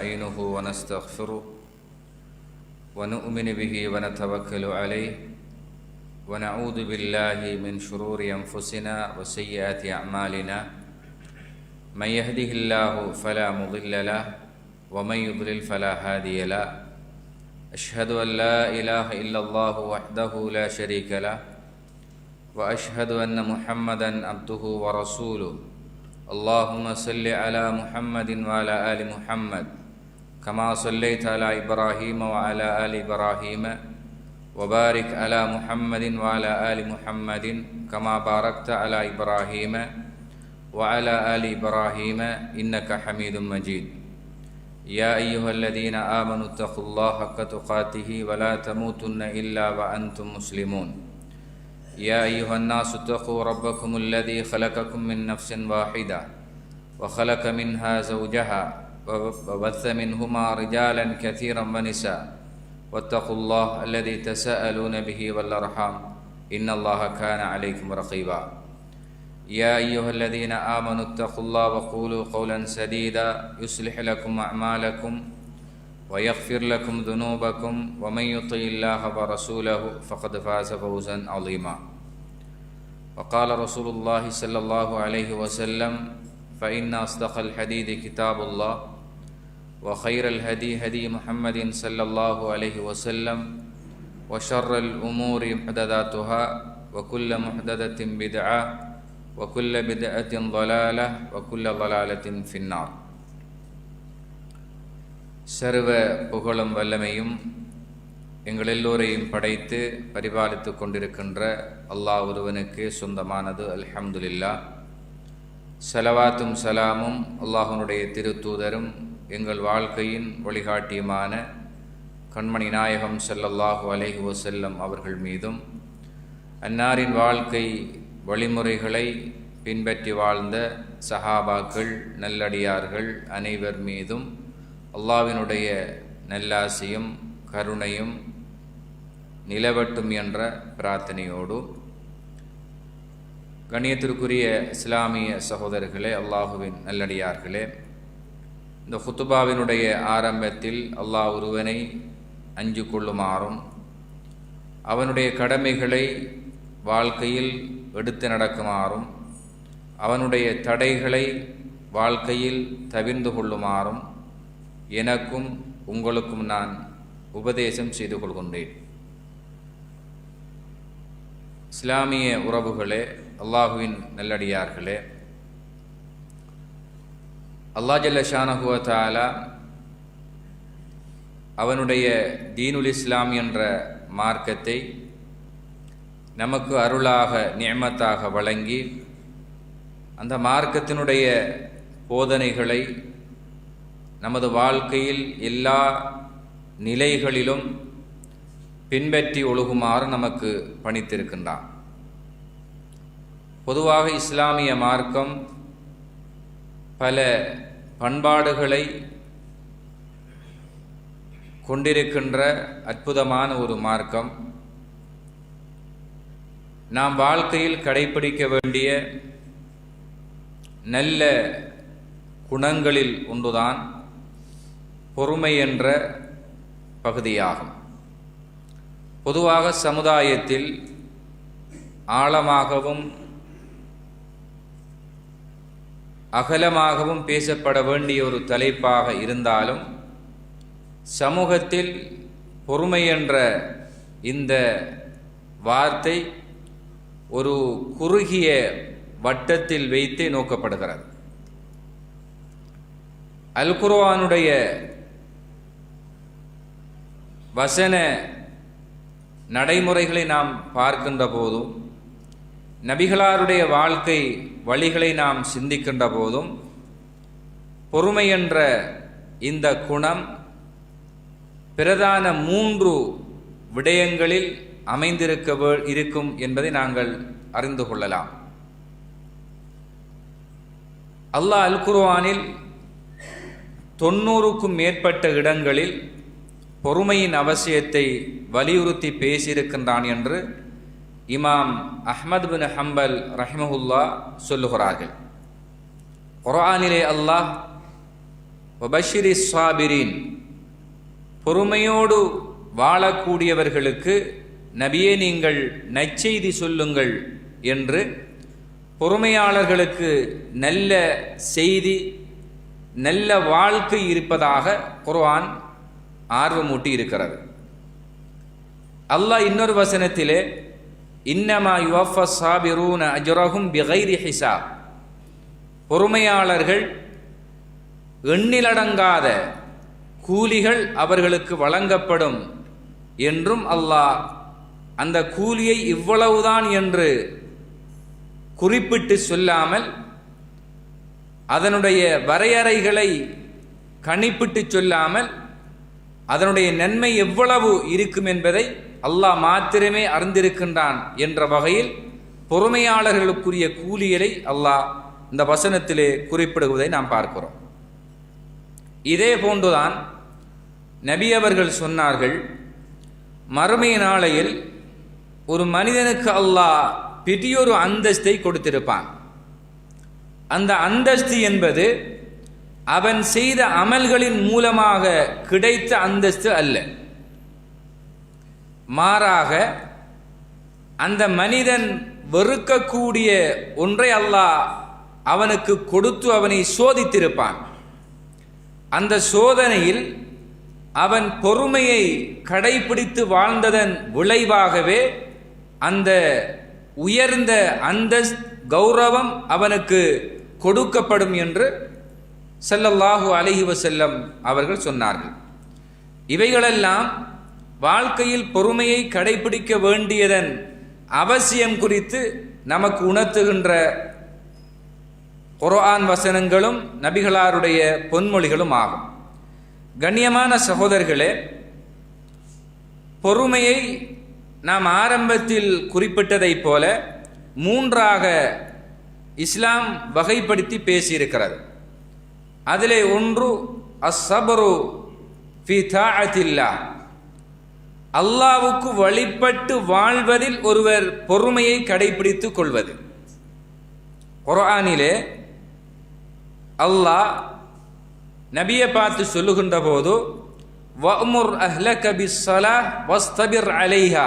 نستعينه ونستغفره ونؤمن به ونتوكل عليه ونعوذ بالله من شرور أنفسنا وسيئات أعمالنا من يهده الله فلا مضل له ومن يضلل فلا هادي له أشهد أن لا إله إلا الله وحده لا شريك له وأشهد أن محمدا عبده ورسوله اللهم صل على محمد وعلى آل محمد كما صليت على إبراهيم وعلى آل إبراهيم وبارك على محمد وعلى آل محمد كما باركت على إبراهيم وعلى آل إبراهيم إنك حميد مجيد يا أيها الذين آمنوا اتقوا الله حق تقاته ولا تموتن إلا وأنتم مسلمون يا أيها الناس اتقوا ربكم الذي خلقكم من نفس واحدة وخلق منها زوجها وبث منهما رجالا كثيرا ونساء واتقوا الله الذي تساءلون به والأرحام إن الله كان عليكم رقيبا يا أيها الذين آمنوا اتقوا الله وقولوا قولا سديدا يصلح لكم أعمالكم ويغفر لكم ذنوبكم ومن يطع الله ورسوله فقد فاز فوزا عظيما وقال رسول الله صلى الله عليه وسلم فإن أصدق الحديث كتاب الله وخير الهدي هدي محمد صلى الله عليه وسلم وشر الأمور محدثاتها وكل محدثة بدعة وكل بدعة ضلالة وكل ضلالة في النار. சர்வ புகழும் வல்லமையும் எங்கள் எல்லோரையும் படைத்து பரிபாலித்து கொண்டிருக்கின்ற அல்லாஹ் ஒருவனுக்கு சொந்தமானது. அல்ஹம்துலில்லாஹ். ஸலவாத்தும் சலாமும் அல்லாஹ்வுடைய திருத்தூதரும் எங்கள் வாழ்க்கையின் வழிகாட்டியுமான கண்மணி நாயகம் ஸல்லல்லாஹு அலைஹி வஸல்லம் அவர்கள் மீதும், அன்னாரின் வாழ்க்கை வழிமுறைகளை பின்பற்றி வாழ்ந்த சஹாபாக்கள் நல்லடியார்கள் அனைவர் மீதும் அல்லாஹ்வினுடைய நல்லாசியும் கருணையும் நிலவட்டும் என்ற பிரார்த்தனையோடு, கண்ணியத்திற்குரிய இஸ்லாமிய சகோதரர்களே, அல்லாஹுவின் நல்லடியார்களே, இந்த குத்துபாவினுடைய ஆரம்பத்தில் அல்லாஹ் ஒருவனை அஞ்சு கொள்ளுமாறும் அவனுடைய கடமைகளை வாழ்க்கையில் எடுத்து நடக்குமாறும் அவனுடைய தடைகளை வாழ்க்கையில் தவிர்ந்து கொள்ளுமாறும் எனக்கும் உங்களுக்கும் நான் உபதேசம் செய்து கொள்கின்றேன். இஸ்லாமிய உறவுகளே, அல்லாஹுவின் நல்லடியார்களே, அல்லாஹ் ஜல்ல ஷானஹு வ தஆலா அவனுடைய தீனுல் இஸ்லாம் என்ற மார்க்கத்தை நமக்கு அருளாக நிஅமத்தாக வழங்கி அந்த மார்க்கத்தினுடைய போதனைகளை நமது வாழ்க்கையில் எல்லா நிலைகளிலும் பின்பற்றி ஒழுகுமாறு நமக்கு பணித்திருக்கின்றான். பொதுவாக இஸ்லாமிய மார்க்கம் பல பண்பாடுகளை கொண்டிருக்கின்ற அற்புதமான ஒரு மார்க்கம். நாம் வாழ்க்கையில் கடைபிடிக்க வேண்டிய நல்ல குணங்களில் ஒன்றுதான் பொறுமை என்ற பகுதியாகும். பொதுவாக சமுதாயத்தில் ஆழமாகவும் அகலமாகவும் பேசப்பட வேண்டிய ஒரு தலைப்பாக இருந்தாலும், சமூகத்தில் பொறுமை என்ற இந்த வார்த்தை ஒரு குறுகிய வட்டத்தில் வைத்தே நோக்கப்படுகிறது. அல் குர்ஆனுடைய வசன நடைமுறைகளை நாம் பார்க்கின்ற போதும், நபிகளாருடைய வாழ்க்கை வழிகளை நாம் சிந்திக்கின்ற போதும், பொறுமை என்ற இந்த குணம் பிரதான 3 விடயங்களில் இருக்கும் என்பதை நாங்கள் அறிந்து கொள்ளலாம். அல்லாஹ் அல் குர்ஆனில் 90க்கும் மேற்பட்ட இடங்களில் பொறுமையின் அவசியத்தை வலியுறுத்தி பேசியிருக்கின்றான் என்று இமாம் அஹ்மத் பின் ஹம்பல் ரஹிமஹுல்லா சொல்லுகிறார்கள். குர்ஆனிலே அல்லாஹ் வபஷிரி ஸாபிரீன், பொறுமையோடு வாழக்கூடியவர்களுக்கு நபியே நீங்கள் நற்செய்தி சொல்லுங்கள் என்று பொறுமையாளர்களுக்கு நல்ல செய்தி, நல்ல வாழ்க்கை இருப்பதாக குர்ஆன் ஆர்வமூட்டி இருக்கிறது. அல்லாஹ் இன்னொரு வசனத்திலே இன்னமா யுவஃபா ஸாபிரூன அஜ்ரஹும் பிகைரி ஹிசாப், பொறுமையாளர்கள் எண்ணிலடங்காத கூலிகள் அவர்களுக்கு வழங்கப்படும் என்றும் அல்லாஹ் அந்த கூலியை இவ்வளவுதான் என்று குறிப்பிட்டு சொல்லாமல் அதனுடைய வரையறைகளை கணிப்பிட்டு சொல்லாமல் அதனுடைய நன்மை எவ்வளவு இருக்கும் என்பதை அல்லாஹ் மாத்திரமே அறிந்திருக்கின்றான் என்ற வகையில் பொறுமையாளர்களுக்குரிய கூலிகளை அல்லாஹ் இந்த வசனத்திலே குறிப்பிடுவதை நாம் பார்க்கிறோம். இதே போன்றுதான் நபி அவர்கள் சொன்னார்கள், மறுமை நாளையில் ஒரு மனிதனுக்கு அல்லாஹ் பெரியொரு அந்தஸ்தை கொடுத்திருப்பான். அந்த அந்தஸ்து என்பது அவன் செய்த அமல்களின் மூலமாக கிடைத்த அந்தஸ்து அல்ல. மாறாக அந்த மனிதன் வெறுக்கக்கூடிய ஒன்றை அல்லாஹ் அவனுக்கு கொடுத்து அவனை சோதித்திருப்பான். அந்த சோதனையில் அவன் பொறுமையை கடைபிடித்து வாழ்ந்ததன் விளைவாகவே அந்த உயர்ந்த அந்தஸ்து, கௌரவம் அவனுக்கு கொடுக்கப்படும் என்று ஸல்லல்லாஹு அலைஹி வஸல்லம் அவர்கள் சொன்னார்கள். இவைகளெல்லாம் வாழ்க்கையில் பொறுமையை கடைபிடிக்க வேண்டியதன் அவசியம் குறித்து நமக்கு உணர்த்துகின்ற குர்ஆன் வசனங்களும் நபிகளாருடைய பொன்மொழிகளும் ஆகும். கண்ணியமான சகோதரர்களே, பொறுமையை நாம் ஆரம்பத்தில் குறிப்பிட்டதைப் போல மூன்றாக இஸ்லாம் வகைப்படுத்தி பேசியிருக்கிறது. அதிலே ஒன்று அஸ்ஸப்ரு ஃபி தாஅத்தில்லாஹ், அல்லாஹ்வுக்கு வழிபட்டு வாழ்வதில் ஒருவர் பொறுமையை கடைபிடித்துக் கொள்வது. குர்ஆனிலே அல்லாஹ் நபியை பார்த்து சொல்லுகின்ற போது வஅமுர் அஹ்லக பிஸ்ஸலாஹ் வஸ்தபிர் அலைஹா,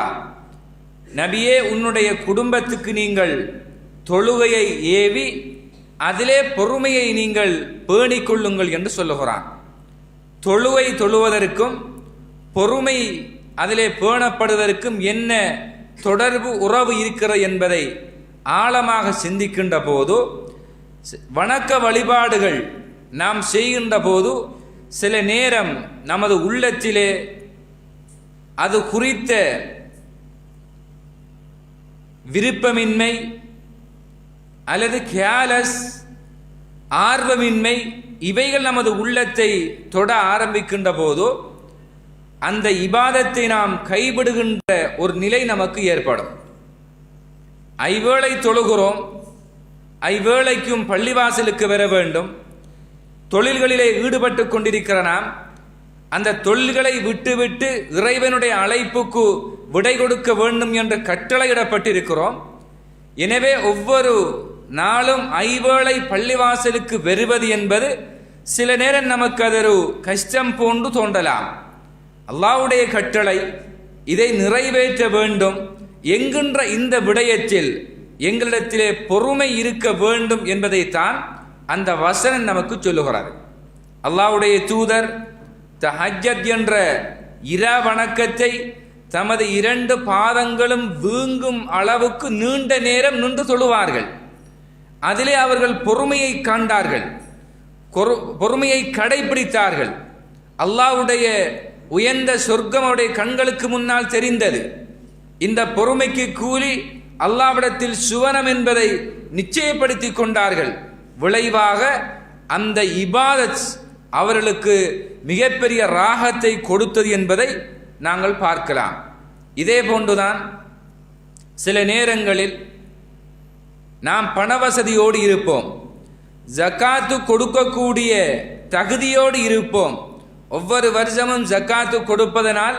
நபியே உன்னுடைய குடும்பத்துக்கு நீங்கள் தொழுகையை ஏவி அதிலே பொறுமையை நீங்கள் பேணிக் கொள்ளுங்கள் என்று சொல்லுகிறான். தொழுகை தொழுவதற்கும் பொறுமை அதிலே பேணப்படுவதற்கும் என்ன தொடர்பு, உறவு இருக்கிறது என்பதை ஆழமாக சிந்திக்கின்ற போது, வணக்க வழிபாடுகள் நாம் செய்கின்ற போது சில நேரம் நமது உள்ளத்திலே அது குறித்த விருப்பமின்மை அல்லது கேலஸ், ஆர்வமின்மை, இவைகள் நமது உள்ளத்தை தொட ஆரம்பிக்கின்ற போது அந்த இபாதத்தை நாம் கைவிடுகின்ற ஒரு நிலை நமக்கு ஏற்படும். ஐவேளை தொழுகிறோம், ஐவேளைக்கும் பள்ளிவாசலுக்கு வர வேண்டும், தொழில்களிலே ஈடுபட்டு கொண்டிருக்கிற நாம் அந்த தொழில்களை விட்டுவிட்டு இறைவனுடைய அழைப்புக்கு விடை கொடுக்க வேண்டும் என்று கட்டளையிடப்பட்டிருக்கிறோம். எனவே ஒவ்வொரு நாளும் ஐவேளை பள்ளிவாசலுக்கு வருவது என்பது சில நேரம் நமக்கு அதொரு கஷ்டம் போன்று தோன்றலாம். அல்லாஹ்வுடைய கட்டளை, இதை நிறைவேற்ற வேண்டும் என்கின்ற இந்த விடயத்தில் எங்களிடத்திலே பொறுமை இருக்க வேண்டும் என்பதைத்தான் அந்த வசனம் நமக்கு சொல்லுகிறார். அல்லாஹ்வுடைய தூதர் தஹஜ்ஜத் என்ற இரா வணக்கத்தை தமது 2 பாதங்களும் வீங்கும் அளவுக்கு நீண்ட நேரம் நின்று தொழுவார்கள். அதிலே அவர்கள் பொறுமையை கண்டார்கள், பொறுமையை கடைபிடித்தார்கள். அல்லாஹ்வுடைய உயர்ந்த சொர்க்கம் அவருடைய கண்களுக்கு முன்னால் தெரிந்தது. இந்த பொறுமைக்கு கூலி அல்லாஹ்விடத்தில் சுவனம் என்பதை நிச்சயப்படுத்தி கொண்டார்கள். விளைவாக அந்த இபாதத் அவர்களுக்கு மிகப்பெரிய ராகத்தை கொடுத்தது என்பதை நாங்கள் பார்க்கலாம். இதே போன்றுதான் சில நேரங்களில் நாம் பணவசதியோடு இருப்போம், ஜக்காத்து கொடுக்கக்கூடிய தகுதியோடு இருப்போம். ஒவ்வொரு வருஷமும் ஜக்காத்து கொடுப்பதனால்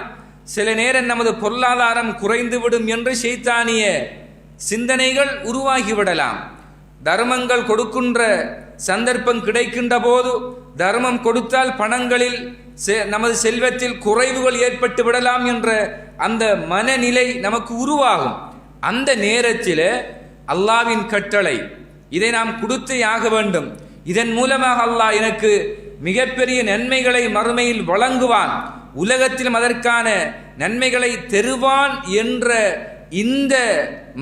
சில நேரம் நமது பொருளாதாரம் குறைந்துவிடும் என்று ஷைத்தானிய சிந்தனைகள் உருவாகிவிடலாம். தர்மங்கள் கொடுக்கின்ற சந்தர்ப்பம் கிடைக்கின்ற போது தர்மம் கொடுத்தால் பணங்களில் நமது செல்வத்தில் குறைவுகள் ஏற்பட்டு விடலாம் என்ற அந்த மனநிலை நமக்கு உருவாகும். அந்த நேரத்தில் அல்லாவின் கட்டளை, இதை நாம் கொடுத்தே ஆக வேண்டும், இதன் மூலமாக அல்லாஹ் எனக்கு மிகப்பெரிய நன்மைகளை மறுமையில் வழங்குவான், உலகத்திலும் அதற்கான நன்மைகளை தருவான் என்ற இந்த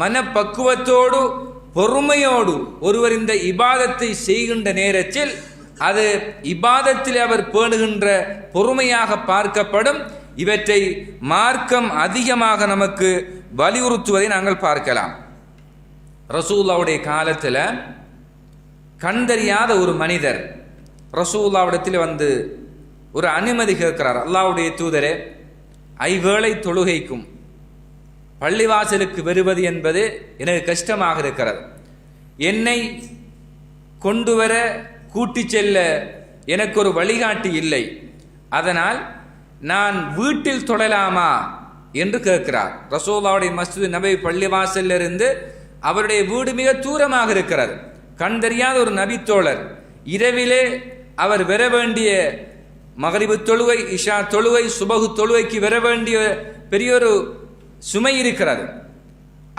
மனப்பக்குவத்தோடு பொறுமையோடு ஒருவர் இந்த இபாதத்தை செய்கின்ற நேரத்தில் அது இபாதத்தில் அவர் பேணுகின்ற பொறுமையாக பார்க்கப்படும். இவற்றை மார்க்கம் அதிகமாக நமக்கு வலியுறுத்துவதை நாங்கள் பார்க்கலாம். ரசூலுல்லாஹ்வுடைய காலத்தில் கண்டறியாத ஒரு மனிதர் ரசூலுல்லாஹ்விடத்தில் வந்து ஒரு அனுமதி கேட்கிறார். அல்லாஹ்வுடைய தூதரே, ஐவேளை தொழுகைக்கும் பள்ளிவாசலுக்கு வருவது என்பது எனக்கு கஷ்டமாக இருக்கிறது, என்னை கொண்டு வர கூட்டி செல்ல எனக்கு ஒரு வழிகாட்டி இல்லை, அதனால் நான் வீட்டில் தொழலாமா என்று கேட்கிறார். ரசூலுல்லாஹ்வுடைய மஸ்ஜித் நபவி பள்ளிவாசலிலிருந்து அவருடைய வீடு மிக தூரமாக இருக்கிறது. கண் தெரியாத ஒரு நபித்தோழர் இரவிலே அவர் வர வேண்டிய மகரிபு தொழுகை, இஷா தொழுகை, சுபகு தொழுகைக்கு வர வேண்டிய பெரியொரு சுமை இருக்கிறது.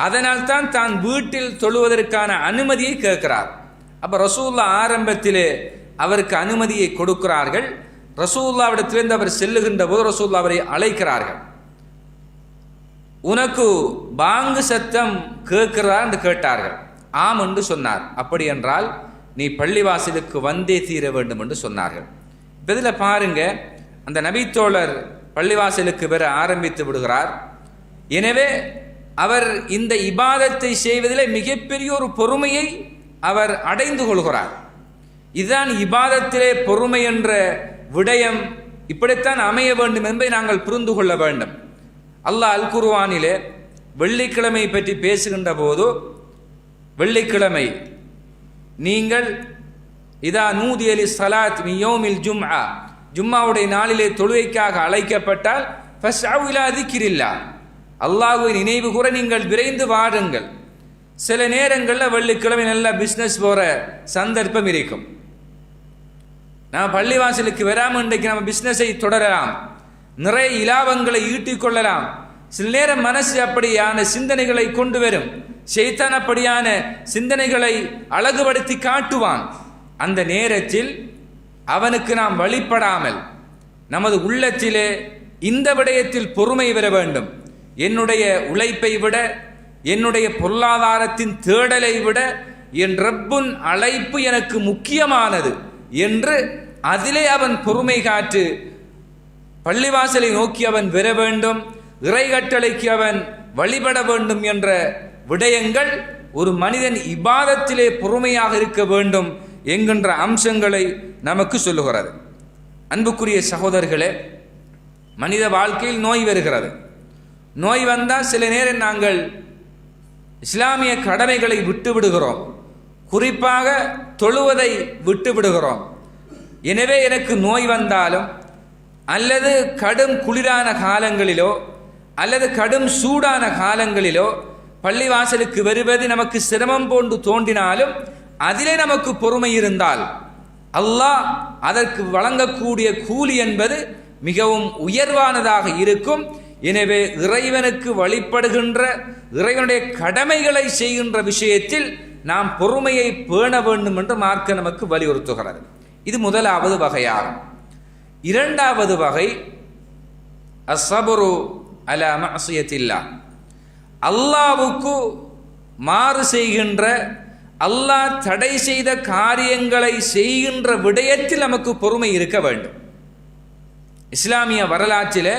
அதனால் தான் வீட்டில் தொழுவதற்கான அனுமதியை கேட்கிறார். அப்போ ரசூலுல்லாஹ் ஆரம்பத்திலே அவருக்கு அனுமதியை கொடுக்கிறார்கள். ரசூலுல்லாஹ்விடத்திலிருந்து அவர் செல்லுகின்ற போது ரசூலுல்லாஹ் அவரை அழைக்கிறார்கள். உனக்கு பாங்கு சத்தம் கேட்கிறதா என்று கேட்டார்கள். ஆம் என்று சொன்னார். அப்படி என்றால் நீ பள்ளிவாசலுக்கு வந்தே தீர வேண்டும் என்று சொன்னார்கள். இப்போ இதில் பாருங்க, அந்த நபித்தோழர் பள்ளிவாசலுக்கு வர ஆரம்பித்து விடுகிறார். எனவே அவர் இந்த இபாதத்தை செய்வதில் மிகப்பெரிய ஒரு பொறுமையை அவர் அடைந்து கொள்கிறார். இதுதான் இபாதத்திலே பொறுமை என்ற விடயம் இப்படித்தான் அமைய வேண்டும் என்பதை நாங்கள் புரிந்து கொள்ள வேண்டும். அல்லாஹ் அல் குர்ஆனிலே வெள்ளிக்கிழமை பற்றி பேசுகின்ற போது, வெள்ளிக்கிழமை நீங்கள் இதா நூதிய லிஸ்ஸலாத் மின் யௌமில் ஜும்ஆ, ஜும்மாவுடைய நாளிலே தொழுகைக்காக அழைக்கப்பட்டால் ஃபஸ்அவு இலா திக்ரில்லாஹ், அல்லாஹ்வை நினைவு கூற நீங்கள் விரைந்து வாருங்கள். சில நேரங்களில் வெள்ளிக்கிழமை நல்ல பிஸ்னஸ் போகிற சந்தர்ப்பம் இருக்கும். நம்ம பள்ளிவாசலுக்கு வராமல் இன்றைக்கு நம்ம பிஸ்னஸை தொடரலாம், நிறைய இலாபங்களை ஈட்டிக் கொள்ளலாம். சில நேரம் மனசு அப்படியான சிந்தனைகளை கொண்டு வரும், ஷைத்தான் அப்படியான சிந்தனைகளை அழகுபடுத்தி காட்டுவான். அந்த நேரத்தில் அவனுக்கு நாம் வழிபடாமல் நமது உள்ளத்திலே இந்த விடயத்தில் பொறுமை பெற வேண்டும். என்னுடைய உழைப்பை விட, என்னுடைய பொருளாதாரத்தின் தேடலை விட என் ரப்புன் அழைப்பு எனக்கு முக்கியமானது என்று அதிலே அவன் பொறுமை காற்று பள்ளிவாசலை நோக்கி அவன் பெற வேண்டும், இறைகட்டளைக்கு அவன் வழிபட வேண்டும் என்ற விடயங்கள் ஒரு மனிதன் இபாதத்திலே பொறுமையாக இருக்க வேண்டும் என்கின்ற அம்சங்களை நமக்கு சொல்லுகிறது. அன்புக்குரிய சகோதரர்களே, மனித வாழ்க்கையில் நோய் வருகிறது. நோய் வந்தால் சில நேரம் நாங்கள் இஸ்லாமிய கடமைகளை விட்டு விடுகிறோம், குறிப்பாக தொழுவதை விட்டு விடுகிறோம். எனவே எனக்கு நோய் வந்தாலும் அல்லது கடும் குளிரான காலங்களிலோ அல்லது கடும் சூடான காலங்களிலோ பள்ளிவாசலுக்கு வருவது நமக்கு சிரமம் போன்று தோன்றினாலும் அதிலே நமக்கு பொறுமை இருந்தால் அல்லாஹ் அதற்கு வழங்கக்கூடிய கூலி என்பது மிகவும் உயர்வானதாக இருக்கும். எனவே இறைவனுக்கு வழிபடுகின்ற, இறைவனுடைய கடமைகளை செய்கின்ற விஷயத்தில் நாம் பொறுமையை பேண வேண்டும் என்று மார்க்க நமக்கு வலியுறுத்துகிறது. இது முதலாவது வகையாகும். இரண்டாவது வகை அஸ்ஸபுரு அலா மஅசியத்தில்லாஹ், அல்லாஹ்வுக்கு மாறு செய்கின்ற, அல்லாஹ் தடை செய்த காரியங்களை செய்கின்ற விடயத்தில் நமக்கு பொறுமை இருக்க வேண்டும். இஸ்லாமிய வரலாற்றில்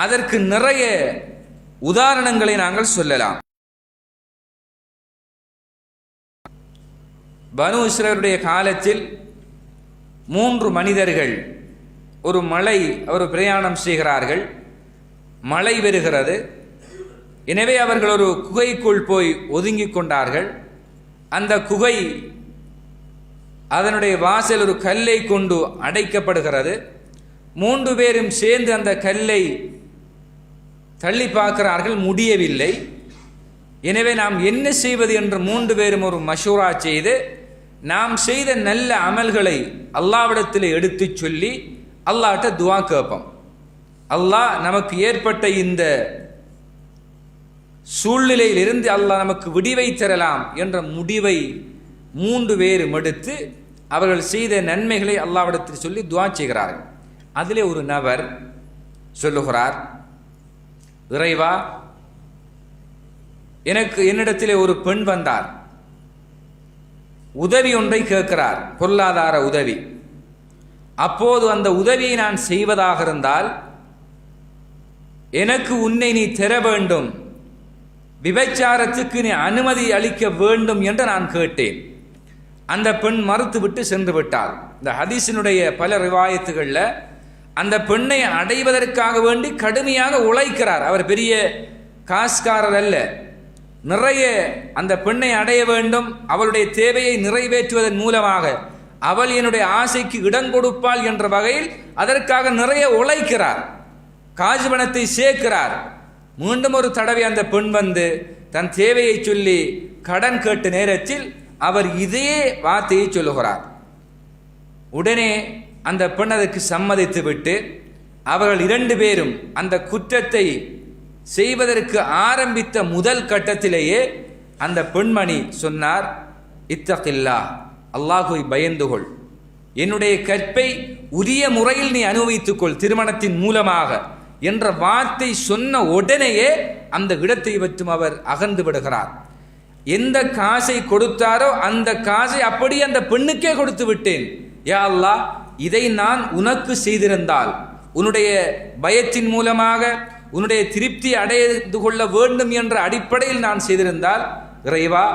அதற்கு நிறைய உதாரணங்களை நாங்கள் சொல்லலாம். பனு இஸ்ரவேலுடைய காலத்தில் 3 மனிதர்கள் ஒரு மலை அவர் பிரயாணம் செய்கிறார்கள். மழை வருகிறது. எனவே அவர்கள் ஒரு குகைக்குள் போய் ஒதுங்கிக் கொண்டார்கள். அந்த குகை அதனுடைய வாசல் ஒரு கல்லை கொண்டு அடைக்கப்படுகிறது. 3 பேரும் சேர்ந்து அந்த கல்லை தள்ளி பார்க்கிறார்கள், முடியவில்லை. எனவே நாம் என்ன செய்வது என்று 3 பேரும் ஒரு மஷூரா செய்து நாம் செய்த நல்ல அமல்களை அல்லாஹ்விடத்தில் எடுத்து சொல்லி அல்லாஹ்ட்ட துஆ கேட்போம். அல்லாஹ் நமக்கு ஏற்பட்ட இந்த சூழ்நிலையிலிருந்து அல்லாஹ் நமக்கு விடிவை தரலாம் என்ற முடிவை 3 பேரும் எடுத்து அவர்கள் செய்த நன்மைகளை அல்லாஹ்விடத்தில் சொல்லி துஆ செய்கிறார்கள். அதிலே ஒரு நபர் சொல்லுகிறார், இறைவா, என்னிடத்திலே ஒரு பெண் வந்தார், உதவி ஒன்றை கேட்கிறார், பொருளாதார உதவி. அப்போது அந்த உதவியை நான் செய்வதாக இருந்தால் எனக்கு உன்னை நீ தர வேண்டும், விபச்சாரத்துக்கு நீ அனுமதி அளிக்க வேண்டும் என்று நான் கேட்டேன். அந்த பெண் மறுத்துவிட்டு சென்று விட்டாள். இந்த ஹதீஸினுடைய பல ரிவாயத்துகளில் அந்த பெண்ணை அடைவதற்காக வேண்டி கடுமையாக உழைக்கிறார். அவர் பெரிய காசுக்காரர் அல்ல, நிறைய அந்த பெண்ணை அடைய வேண்டும், அவளுடைய தேவையை நிறைவேற்றுவதன் மூலமாக அவள் என்னுடைய ஆசைக்கு இடம் கொடுப்பாள் என்ற வகையில் அதற்காக நிறைய உழைக்கிறார், காசு பணத்தை சேர்க்கிறார். மீண்டும் ஒரு தடவை அந்த பெண் வந்து தன் தேவையை சொல்லி கடன் கேட்ட நேரத்தில் அவர் இதே வார்த்தையை சொல்லுகிறார். உடனே அந்த பெண் அதற்கு சம்மதித்து விட்டு அவர்கள் 2 பேரும் அந்த குற்றத்தை செய்வதற்கு ஆரம்பித்த முதல் கட்டத்திலேயே அந்த பெண்மணி சொன்னார், இத்தகில்லா, அல்லாஹுவை பயந்துகொள், என்னுடைய கற்பை உரிய முறையில் நீ அனுபவித்துக்கொள் திருமணத்தின் மூலமாக என்ற வார்த்தை சொன்ன உடனேயே அந்த இடத்தை விட்டும் அவர் அகன்று விடுகிறார். எந்த காசை கொடுத்தாரோ அந்த காசை அப்படியே அந்த பெண்ணுக்கே கொடுத்து விட்டேன். யா அல்லாஹ், இதை நான் உனக்கு செய்திருந்தால், உன்னுடைய பயத்தின் மூலமாக உன்னுடைய திருப்தி அடைந்து கொள்ள வேண்டும் என்ற அடிப்படையில் நான் செய்திருந்தால், இறைவா,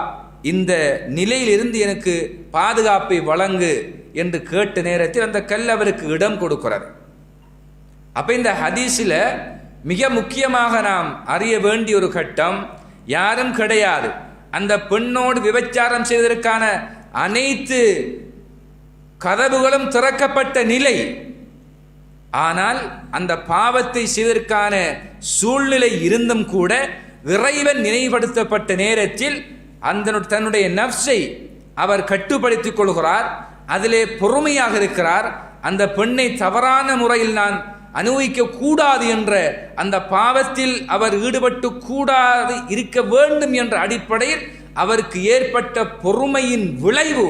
இந்த நிலையிலிருந்து எனக்கு பாதுகாப்பை வழங்கு என்று கேட்ட நேரத்தில் அந்த கல் அவருக்கு இடம் கொடுக்கிறார். அப்ப இந்த ஹதீஸில் மிக முக்கியமாக நாம் அறிய வேண்டிய ஒரு கட்டம், யாரும் கிடையாது, அந்த பெண்ணோடு விபச்சாரம் செய்வதற்கான அனைத்து கதவுகளும் திறக்கப்பட்ட நிலை. ஆனால் அந்த பாவத்தை செய்வதற்கான சூழ்நிலை இருந்தும் கூட இறைவன் நினைவுபடுத்தப்பட்ட நேரத்தில் அந்த தன்னுடைய நஃப்ஸை அவர் கட்டுப்படுத்திக் கொள்கிறார், அதிலே பொறுமையாக இருக்கிறார். அந்த பெண்ணை தவறான முறையில் நான் அனுபவிக்க கூடாது என்ற அந்த பாவத்தில் அவர் ஈடுபட்டு கூடாது இருக்க வேண்டும் என்ற அடிப்படையில் அவருக்கு ஏற்பட்ட பொறுமையின் விளைவு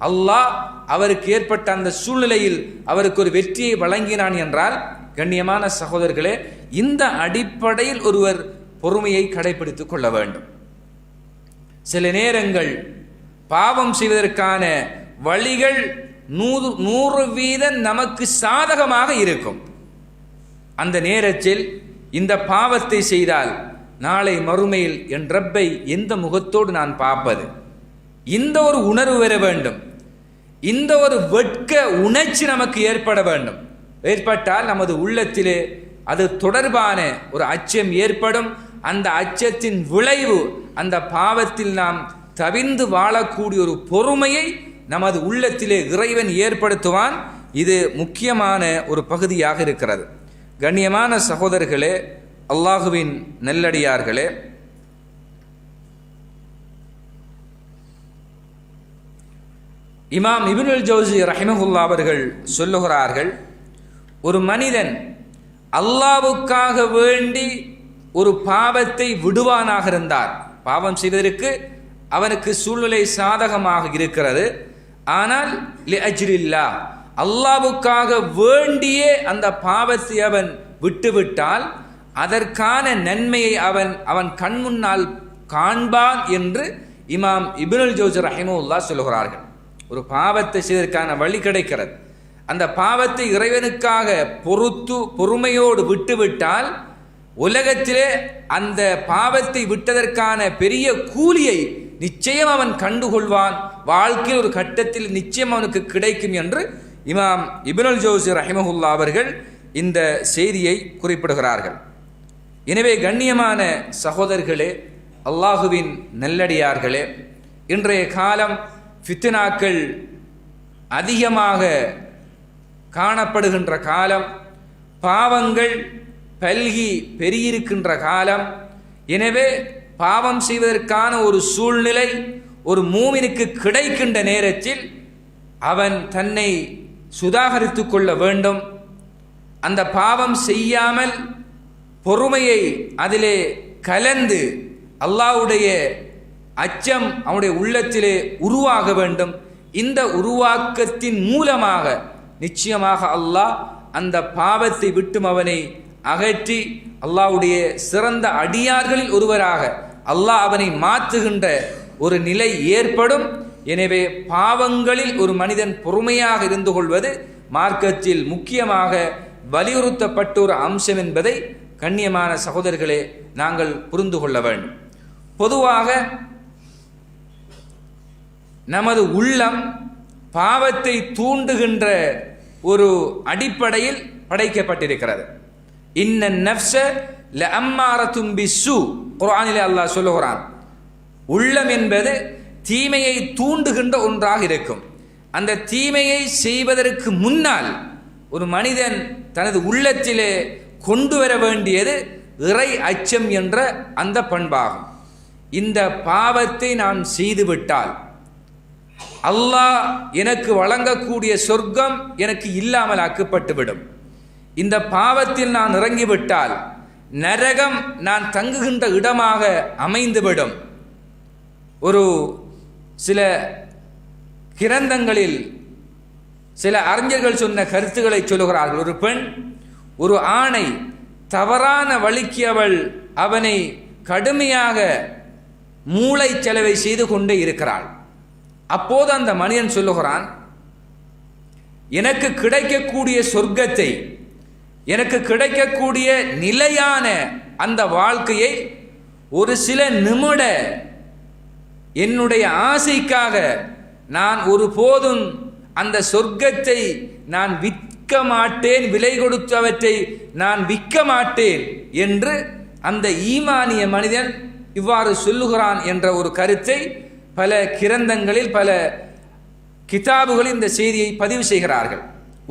அல்லாஹ் அவருக்கு ஏற்பட்ட அந்த சூழ்நிலையில் அவருக்கு ஒரு வெற்றியை வழங்கினான் என்றால், கண்ணியமான சகோதரர்களே, இந்த அடிப்படையில் ஒருவர் பொறுமையை கடைபிடித்துக் கொள்ள வேண்டும். சில நேரங்கள் பாவம் செய்வதற்கான வழிகள் 100% நமக்கு சாதகமாக இருக்கும். அந்த நேரத்தில் இந்த பாவத்தை செய்தால் நாளை மறுமையில் என் ரப்பை எந்த முகத்தோடு நான் பார்ப்பது, இந்த ஒரு உணர்வு வர வேண்டும். இந்த ஒரு வெட்க உணர்ச்சி நமக்கு ஏற்பட வேண்டும். ஏற்பட்டால் நமது உள்ளத்திலே அது தொடர்பான ஒரு அச்சம் ஏற்படும். அந்த அச்சத்தின் விளைவு அந்த பாவத்தில் நாம் தவிர்ந்து வாழக்கூடிய ஒரு பொறுமையை நமது உள்ளத்திலே இறைவன் ஏற்படுத்துவான். இது முக்கியமான ஒரு பகுதியாக இருக்கிறது. கண்ணியமான சகோதரர்களே, அல்லாஹுவின் நல்லடியார்களே, இமாம் இப்னுல் ஜௌஸி ரஹிமஹுல்லாஹ் அவர்கள் சொல்லுகிறார்கள், ஒரு மனிதன் அல்லாஹ்வுக்காக வேண்டி ஒரு பாவத்தை விடுவானாக இருந்தார், பாவம் செய்வதற்கு அவனுக்கு சூழ்நிலை சாதகமாக இருக்கிறது, ஆனால் லிஅஜ்ரில்லாஹ், அல்லாஹ்வுக்காக வேண்டியே அந்த பாவத்தை அவன் விட்டுவிட்டால் அதற்கான நன்மையை அவன் கண் முன்னால் காண்பான் என்று இமாம் இப்னுல் ஜௌஸி ரஹிமஹுல்லாஹ் சொல்லுகிறார்கள். ஒரு பாவத்தை செய்வதற்கான வழி கிடைக்கிறது. அந்த பாவத்தை இறைவனுக்காக பொறுமையோடு விட்டுவிட்டால் உலகத்திலே அந்த பாவத்தை விட்டதற்கான பெரிய கூலியை நிச்சயம் அவன் கண்டுகொள்வான், வாழ்க்கையில் ஒரு கட்டத்தில் நிச்சயம் அவனுக்கு கிடைக்கும் என்று இமாம் இப்னுல் ஜௌஸி ரஹிமஹுல்லாஹ் அவர்கள் இந்த செய்தியை குறிப்பிடுகிறார்கள். எனவே கண்ணியமான சகோதரர்களே, அல்லாஹுவின் நல்லடியார்களே, இன்றைய காலம் ஃபித்னாக்கள் அதிகமாக காணப்படுகின்ற காலம், பாவங்கள் பல்கி பெருகியிருக்கின்ற காலம். எனவே பாவம் செய்வதற்கான ஒரு சூழ்நிலை, ஒரு மூமினுக்கு கிடைக்கின்ற நேரத்தில் அவன் தன்னை சுதாகரித்து கொள்ள வேண்டும். அந்த பாவம் செய்யாமல் பொறுமையை அதிலே கலந்து அல்லாஹ்வுடைய அச்சம் அவனுடைய உள்ளத்திலே உருவாக வேண்டும். இந்த உருவாக்கத்தின் மூலமாக நிச்சயமாக அல்லாஹ் அந்த பாவத்தை விட்டும் அவனை அகற்றி அல்லாஹ்வுடைய சிறந்த அடியார்களில் ஒருவராக அல்லாஹ் அவனை மாற்றுகின்ற ஒரு நிலை ஏற்படும். எனவே பாவங்களில் ஒரு மனிதன் பொறுமையாக இருந்து கொள்வது மார்க்கத்தில் முக்கியமாக வலியுறுத்தப்பட்ட ஒரு அம்சம் என்பதை கண்ணியமான சகோதரர்களே நாங்கள் புரிந்து கொள்ள வேண்டும். பொதுவாக நமது உள்ளம் பாவத்தை தூண்டுகின்ற ஒரு அடிப்படையில் படைக்கப்பட்டிருக்கிறது. இன்ன நஃப்ஸ லஅம்மாரத்தும் பிஸ்ஸூ, குர்ஆனிலே அல்லாஹ் சொல்லுகிறான். உள்ளம் என்பது தீமையை தூண்டுகின்ற ஒன்றாக இருக்கும். அந்த தீமையை செய்வதற்கு முன்னால் ஒரு மனிதன் தனது உள்ளத்திலே கொண்டு வர வேண்டியது இறை அச்சம் என்ற அந்த பண்பாகும். இந்த பாவத்தை நான் செய்துவிட்டால் அல்லாஹ் எனக்கு வழங்கக்கூடிய சொர்க்கம் எனக்கு இல்லாமல் ஆக்கப்பட்டுவிடும். இந்த பாவத்தில் நான் இறங்கிவிட்டால் நரகம் நான் தங்குகின்ற இடமாக அமைந்துவிடும். ஒரு சில கிரந்தங்களில் சில அறிஞர்கள் சொன்ன கருத்துக்களை சொல்லுகிறார்கள். ஒரு பெண் ஒரு ஆணை தவறான வழிக்கு அவனை கடுமையாக மூளை செலவை செய்து கொண்டே இருக்கிறாள். அப்போது அந்த மனிதன் சொல்லுகிறான், எனக்கு கிடைக்கக்கூடிய சொர்க்கத்தை, எனக்கு கிடைக்கக்கூடிய நிலையான அந்த வாழ்க்கையை ஒரு சில நிமிட என்னுடைய ஆசைக்காக நான் ஒருபோதும் அந்த சொர்க்கத்தை நான் விற்க மாட்டேன், விலை கொடுத்தவற்றை நான் விற்க மாட்டேன் என்று அந்த ஈமானிய மனிதன் இவ்வாறு சொல்லுகிறான் என்ற ஒரு கருத்தை பல கிரந்தங்களில் பல கிதாபுகளில் இந்த செய்தியை பதிவு செய்கிறார்கள்.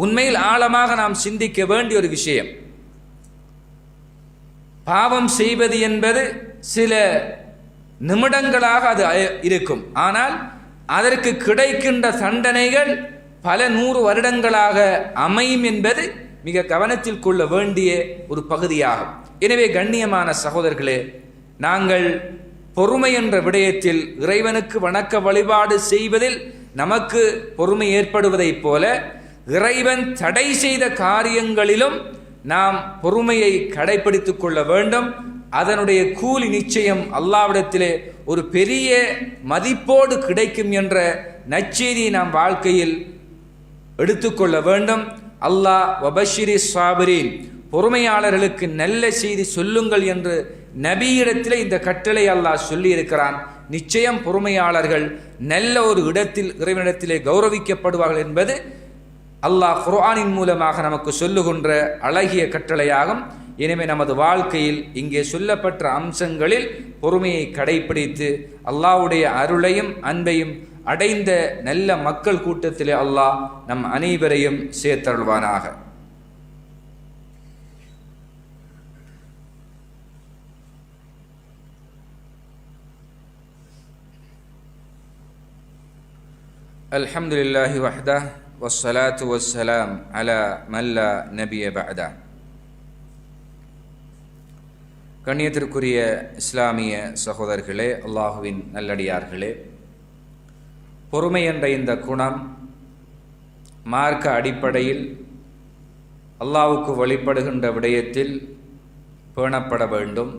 உண்மையில் ஆழமாக நாம் சிந்திக்க வேண்டிய ஒரு விஷயம். பாவம் செய்வது என்பது சில நிமிடங்களாக அது இருக்கும். ஆனால் அதற்கு கிடைக்கின்ற தண்டனைகள் பல 100 வருடங்களாக அமையும் என்பது மிக கவனத்தில் கொள்ள வேண்டிய ஒரு பகுதியாகும். எனவே கண்ணியமான சகோதரர்களே, நாங்கள் பொறுமை என்ற விடயத்தில் இறைவனுக்கு வணக்க வழிபாடு செய்வதில் நமக்கு பொறுமை ஏற்படுவதைப் போல இறைவன் தடை செய்த காரியங்களிலும் நாம் பொறுமையை கடைபிடித்துக் கொள்ள வேண்டும். அதனுடைய கூலி நிச்சயம் அல்லாஹ்விடத்திலே ஒரு பெரிய மதிப்போடு கிடைக்கும் என்ற நற்செய்தியை நாம் வாழ்க்கையில் எடுத்துக்கொள்ள வேண்டும். அல்லாஹ் வபஷிரி சாபிரீன், பொறுமையாளர்களுக்கு நல்ல செய்தி சொல்லுங்கள் என்று நபியிடத்திலே இந்த கட்டளை அல்லாஹ் சொல்லி இருக்கிறான். நிச்சயம் பொறுமையாளர்கள் நல்ல ஒரு இடத்தில் இறைவனிடத்திலே கௌரவிக்கப்படுவார்கள் என்பது அல்லாஹ் குர்ஆனின் மூலமாக நமக்கு சொல்லுகின்ற அழகிய கட்டளையாகும். எனவே நமது வாழ்க்கையில் இங்கே சொல்லப்பட்ட அம்சங்களில் பொறுமையை கடைபிடித்து அல்லாஹ்வுடைய அருளையும் அன்பையும் அடைந்த நல்ல மக்கள் கூட்டத்திலே அல்லாஹ் நம் அனைவரையும் சேர்த்தருள்வானாக. அல்ஹம்துலில்லாஹி வஹ்தஹ் வஸ்ஸலாத்து வஸ்ஸலாம் அலா மல்லா நபிய பஅதா. கண்ணியத்திற்குரிய இஸ்லாமிய சகோதரர்களே, அல்லாஹுவின் நல்லடியார்களே, பொறுமை என்ற இந்த குணம் மார்க்க அடிப்படையில் அல்லாஹ்வுக்கு வழிபடுகின்ற விடயத்தில் பேணப்பட வேண்டும்.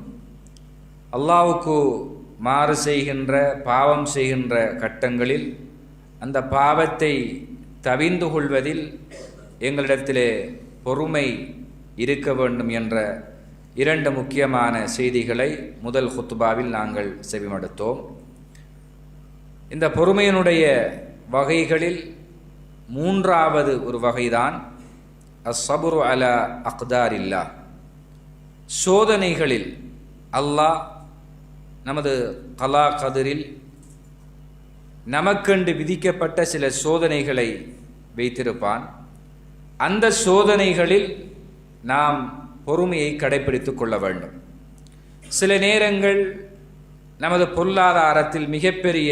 அல்லாஹ்வுக்கு மாறு செய்கின்ற பாவம் செய்கின்ற கட்டங்களில் அந்த பாவத்தை தவிர்ந்து கொள்வதில் எங்களிடத்திலே பொறுமை இருக்க வேண்டும் என்ற 2 முக்கியமான செய்திகளை முதல் ஹுத்பாவில் நாங்கள் செவிமடுத்தோம். இந்த பொறுமையினுடைய வகைகளில் 3வது ஒரு வகைதான் அஸ்ஸபுரு அலா அக்தாரில்லா. சோதனைகளில் அல்லாஹ் நமது கலா கதிரில் நமக்கென்று விதிக்கப்பட்ட சில சோதனைகளை வைத்திருப்பான். அந்த சோதனைகளில் நாம் பொறுமையை கடைபிடித்துக் கொள்ள வேண்டும். சில நேரங்கள் நமது பொருளாதாரத்தில் மிகப்பெரிய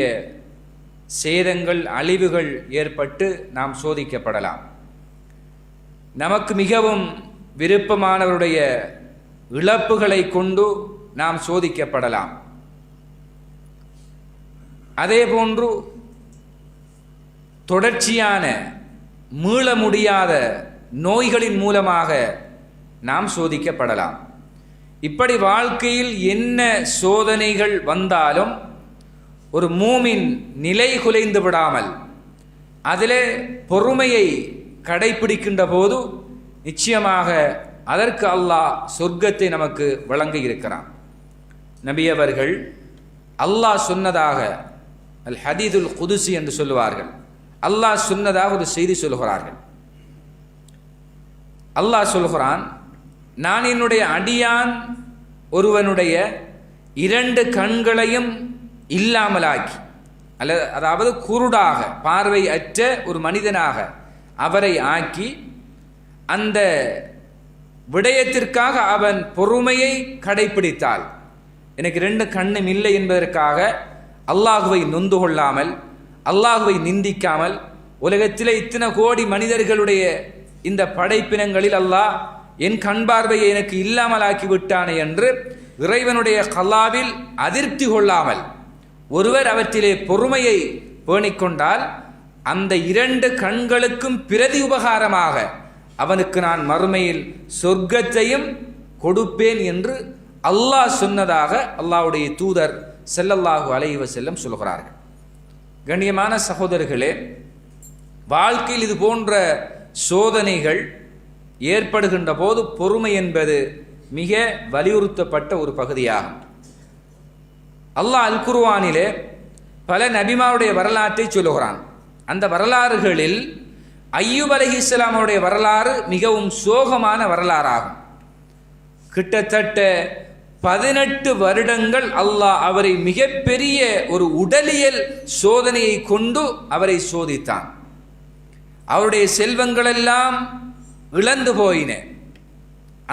சேதங்கள், அழிவுகள் ஏற்பட்டு நாம் சோதிக்கப்படலாம். நமக்கு மிகவும் விருப்பமானவருடைய இழப்புகளை கொண்டு நாம் சோதிக்கப்படலாம். அதேபோன்று தொடர்ச்சியான மீள முடியாத நோய்களின் மூலமாக நாம் சோதிக்கப்படலாம். இப்படி வாழ்க்கையில் என்ன சோதனைகள் வந்தாலும் ஒரு மூமின் நிலை குலைந்து விடாமல் அதிலே பொறுமையை கடைபிடிக்கின்ற போது நிச்சயமாக அதற்கு அல்லாஹ் சொர்க்கத்தை நமக்கு வழங்க இருக்கிறான். நபி அவர்கள் அல்லாஹ் சொன்னதாக அல் ஹதீதுல் குதுசி என்று சொல்லுவார்கள். அல்லாஹ் சொன்னதாக ஒரு செய்தி சொல்கிறார்கள். அல்லாஹ் சொல்கிறான், நான் என்னுடைய அடியான் ஒருவனுடைய 2 கண்களையும் இல்லாமலாக்கி, அதாவது குருடாக, பார்வை அற்ற ஒரு மனிதனாக அவரை ஆக்கி, அந்த விடயத்திற்காக அவன் பொறுமையை கடைபிடித்தால், எனக்கு 2 கண்ணும் இல்லை என்பதற்காக அல்லாஹுவை நொந்து கொள்ளாமல், அல்லாஹுவை நிந்திக்காமல், உலகத்திலே இத்தனை கோடி மனிதர்களுடைய இந்த படைப்பினங்களில் அல்லாஹ் என் கண் பார்வையை எனக்கு இல்லாமல் ஆக்கி விட்டானே என்று இறைவனுடைய கல்லாவில் அதிருப்தி கொள்ளாமல் ஒருவர் அவற்றிலே பொறுமையை பேணிக்கொண்டால், அந்த 2 கண்களுக்கும் பிரதி உபகாரமாக அவனுக்கு நான் மறுமையில் சொர்க்கத்தையும் கொடுப்பேன் என்று அல்லாஹ் சொன்னதாக அல்லாஹ்வுடைய தூதர் ஸல்லல்லாஹு அலைஹி வஸல்லம் சொல்கிறார்கள். கண்ணியமான சகோதரர்களே, வாழ்க்கையில் இது போன்ற சோதனைகள் ஏற்படுகின்ற போது பொறுமை என்பது மிக வலியுறுத்தப்பட்ட ஒரு பகுதியாகும். அல்லாஹ் அல் குர்ஆனிலே பல நபிமாருடைய வரலாற்றை சொல்லுகிறான். அந்த வரலாறுகளில் அய்யூப் அலைஹிஸ்ஸலாமுடைய வரலாறு மிகவும் சோகமான வரலாறாகும். கிட்டத்தட்ட 18 வருடங்கள் அல்லாஹ் அவரை மிகப்பெரிய ஒரு உடலியல் சோதனையை கொண்டு அவரை சோதித்தான். அவருடைய செல்வங்களெல்லாம் இழந்து போயின.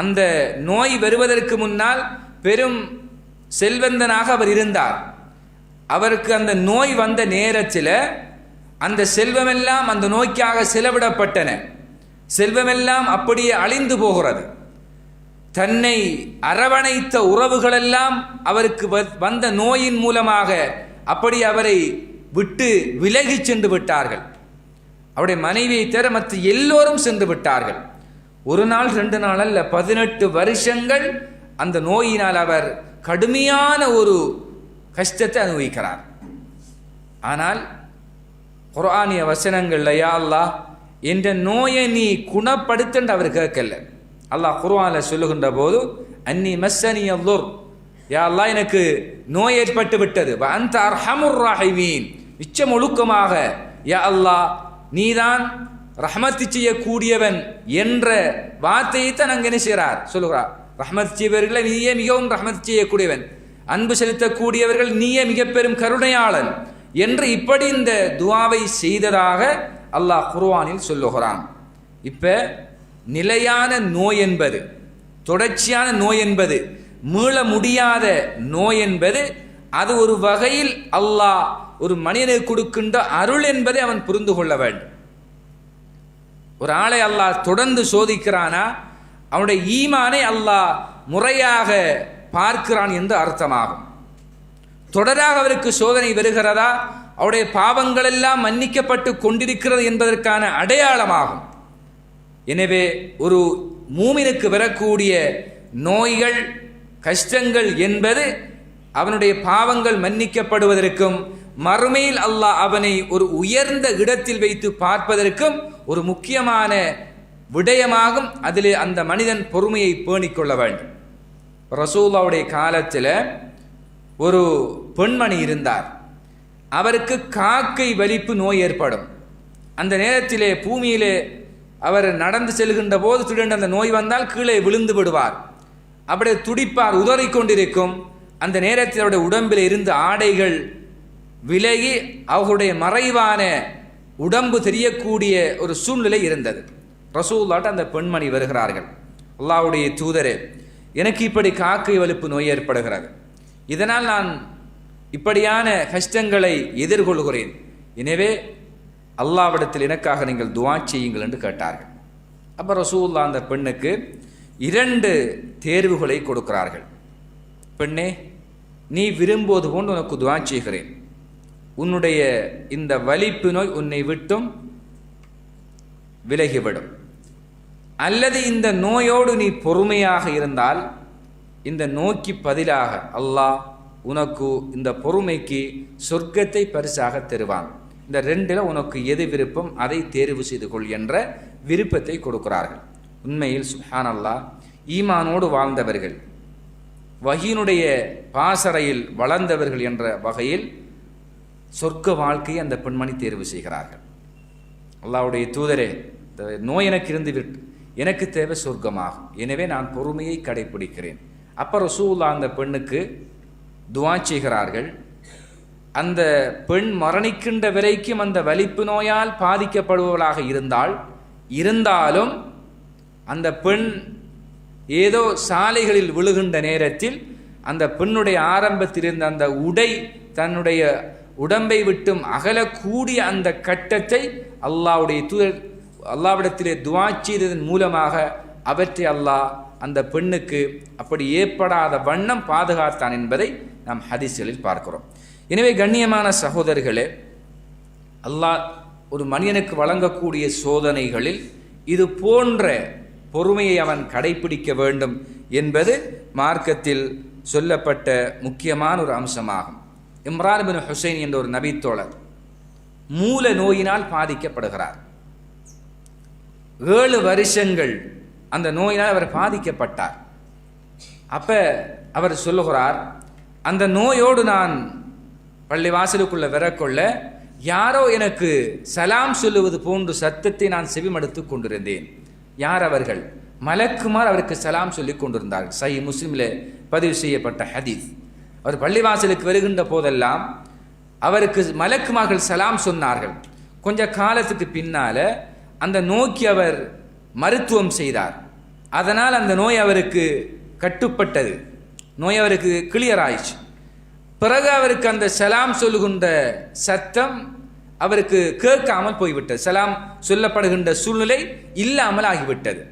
அந்த நோய் வருவதற்கு முன்னால் பெரும் செல்வந்தனாக அவர் இருந்தார். அவருக்கு அந்த நோய் வந்த நேரத்தில் அந்த செல்வமெல்லாம் அந்த நோய்க்காக செலவிடப்பட்டன. செல்வமெல்லாம் அப்படியே அழிந்து போகிறது. தன்னை அரவணைத்த உறவுகளெல்லாம் அவருக்கு வந்த நோயின் மூலமாக அப்படி அவரை விட்டு விலகி சென்று விட்டார்கள். அவருடைய மனைவியை தவிர மற்ற எல்லோரும் சென்று விட்டார்கள். ஒரு நாள் 2 நாள் அல்ல, 18 வருஷங்கள் அந்த நோயினால் அவர் கடுமையான ஒரு கஷ்டத்தை அனுபவிக்கிறார். ஆனால் குர்ஆனிய வசனங்கள்ல யா அல்லாஹ் என்ற நோயை நீ குணப்படுத்தன்னு அவர் கேட்கல. அல்லாஹ் குர்ஆன்ல சொல்லுகின்ற போது அன்னி மஸ்ஸனி யதுர், யா அல்லாஹ் எனக்கு நோய் ஏற்பட்டு விட்டது, வ அன்த அர்ஹமுர் ராஹிமீன், மிச்சம் ஒழுக்கமாக யா அல்லாஹ் நீதான் ரஹ்மத் செய்யக்கூடியவன் என்ற வார்த்தையை தான் அங்கே என்ன செய்கிறார் சொல்லுகிறார். ரஹ்மத் செய்வர்களை நீயே மிகவும் ரஹ்மத் செய்யக்கூடியவன், அன்பு செலுத்தக்கூடியவர்கள் நீயே மிக பெரும் கருணையாளன் என்று இப்படி இந்த துஆவை செய்ததாக அல்லாஹ் குர்ஆனில் சொல்லுகிறான். இப்ப நிலையான நோய் என்பது, தொடர்ச்சியான நோய் என்பது, மீள முடியாத நோய் என்பது, அது ஒரு வகையில் அல்லாஹ் ஒரு மனிதனுக்கு கொடுக்கின்ற அருள் என்பதை அவன் புரிந்து கொள்ள வேண்டும். ஒரு ஆளை அல்லாஹ் தொடர்ந்து சோதிக்கிறானா அவனுடைய ஈமானை அல்லாஹ் முறையாக பார்க்கிறான் என்று அர்த்தமாகும். தொடராக அவருக்கு சோதனை வருகிறதா அவருடைய பாவங்கள் எல்லாம் மன்னிக்கப்பட்டு கொண்டிருக்கிறது என்பதற்கான அடையாளமாகும். எனவே ஒரு மூமினுக்கு வரக்கூடிய நோய்கள், கஷ்டங்கள் என்பது அவனுடைய பாவங்கள் மன்னிக்கப்படுவதற்கும் மறுமையில் அல்லாஹ் அவனை ஒரு உயர்ந்த இடத்தில் வைத்து பார்ப்பதற்கும் ஒரு முக்கியமான விடயமாகும். அதிலே அந்த மனிதன் பொறுமையை பேணிக்கொள்ள வேண்டும். ரசூலுல்லாஹ்வுடைய காலத்தில் ஒரு பெண்மணி இருந்தார். அவருக்கு காக்கை வலிப்பு நோய் ஏற்படும். அந்த நேரத்திலே பூமியிலே அவர் நடந்து செல்கின்ற போது திடீரென்று அந்த நோய் வந்தால் கீழே விழுந்து விடுவார். அப்படியே துடிப்பார், உதறிக்கொண்டிருக்கும். அந்த நேரத்தில் அவருடைய உடம்பில் இருந்து ஆடைகள் விலகி அவர்களுடைய மறைவான உடம்பு தெரியக்கூடிய ஒரு சூழ்நிலை இருந்தது. ரசூலுல்லாஹ் அந்த பெண்மணி வருகிறார்கள், அல்லாஹ்வுடைய தூதரே, எனக்கு இப்படி காக்கை வலிப்பு நோய் ஏற்படுகிறது, இதனால் நான் இப்படியான கஷ்டங்களை எதிர்கொள்கிறேன், எனவே அல்லாஹ்விடத்தில் எனக்காக நீங்கள் துஆ செய்யுங்கள் என்று கேட்டார்கள். அப்போ ரசூலுல்லாஹ் அந்த பெண்ணுக்கு 2 தேர்வுகளை கொடுக்கிறார்கள். பெண்ணே, நீ விரும்புவது போன்று உனக்கு துஆ செய்கிறேன். உன்னுடைய இந்த வலிப்பு நோய் உன்னை விட்டும் விலகிவிடும். அல்லது இந்த நோயோடு நீ பொறுமையாக இருந்தால் இந்த நோய்க்கு பதிலாக அல்லாஹ் உனக்கு இந்த பொறுமைக்கு சொர்க்கத்தை பரிசாக தருவான். இந்த 2ல் உனக்கு எது விருப்பம் அதை தேர்வு செய்து கொள் என்ற விருப்பத்தை கொடுக்கிறார்கள். உண்மையில் சுப்ஹானல்லாஹ், ஈமானோடு வாழ்ந்தவர்கள், வஹீனுடைய பாசறையில் வளர்ந்தவர்கள் என்ற வகையில் சொர்க்க வாழ்க்கையை அந்த பெண்மணி தேர்வு செய்கிறார்கள். அல்லாஹ்வுடைய தூதரே, நோய் எனக்கு இருந்து விட்டு எனக்கு தேவை சொர்க்கமாகும், எனவே நான் பொறுமையை கடைபிடிக்கிறேன். அப்போ ரசூலுல்லாஹ் அந்த பெண்ணுக்கு துஆ செய்கிறார்கள். அந்த பெண் மரணிக்கின்ற வரைக்கும் அந்த வலிப்பு நோயால் பாதிக்கப்படுபவளாக இருந்தாலும் அந்த பெண் ஏதோ சாலைகளில் விழுகின்ற நேரத்தில் அந்த பெண்ணுடைய ஆரம்பத்தில் இருந்த அந்த உடை தன்னுடைய உடம்பை விட்டும் அகலக்கூடிய அந்த கட்டத்தை அல்லாஹ்விடத்திலே துஆ செய்ததன் மூலமாக அவற்றை அல்லாஹ் அந்த பெண்ணுக்கு அப்படி ஏற்படாத வண்ணம் பாதுகாத்தான் என்பதை நாம் ஹதீஸ்களில் பார்க்கிறோம். எனவே கண்ணியமான சகோதரர்களே, அல்லாஹ் ஒரு மனிதனுக்கு வழங்கக்கூடிய சோதனைகளில் இது போன்ற பொறுமையை அவன் கடைபிடிக்க வேண்டும் என்பது மார்க்கத்தில் சொல்லப்பட்ட முக்கியமான ஒரு அம்சமாகும். இம்ரான் பின் ஹுசைன் என்ற ஒரு நபித்தோழர் மூல நோயினால் பாதிக்கப்படுகிறார். 7 வருஷங்கள் அந்த நோயினால் அவர் பாதிக்கப்பட்டார். அப்ப அவர் சொல்லுகிறார், அந்த நோயோடு நான் பள்ளிவாசலுக்குள்ள வரக்கொள்ள யாரோ எனக்கு சலாம் சொல்லுவது போன்று சத்தத்தை நான் செவிமடுத்து கொண்டிருந்தேன். யார் அவர்கள்? மலக்குமார் அவருக்கு சலாம் சொல்லி கொண்டிருந்தார்கள். சஹீஹ் முஸ்லிமிலே பதிவு செய்யப்பட்ட ஹதீஸ். அவர் பள்ளிவாசலுக்கு வருகின்ற போதெல்லாம் அவருக்கு மலக்குமார்கள் சலாம் சொன்னார்கள். கொஞ்ச காலத்துக்கு பின்னால அந்த நோய்க்கு அவர் மருத்துவம் செய்தார். அதனால் அந்த நோய் அவருக்கு கட்டுப்பட்டது, நோய் அவருக்கு கிளியர் ஆயிடுச்சு. பிறகு அவருக்கு அந்த சலாம் சொல்லுகின்ற சத்தம் அவருக்கு கேட்காமல் போய்விட்டது, சலாம் சொல்லப்படுகின்ற சூழ்நிலை இல்லாமல் ஆகிவிட்டது.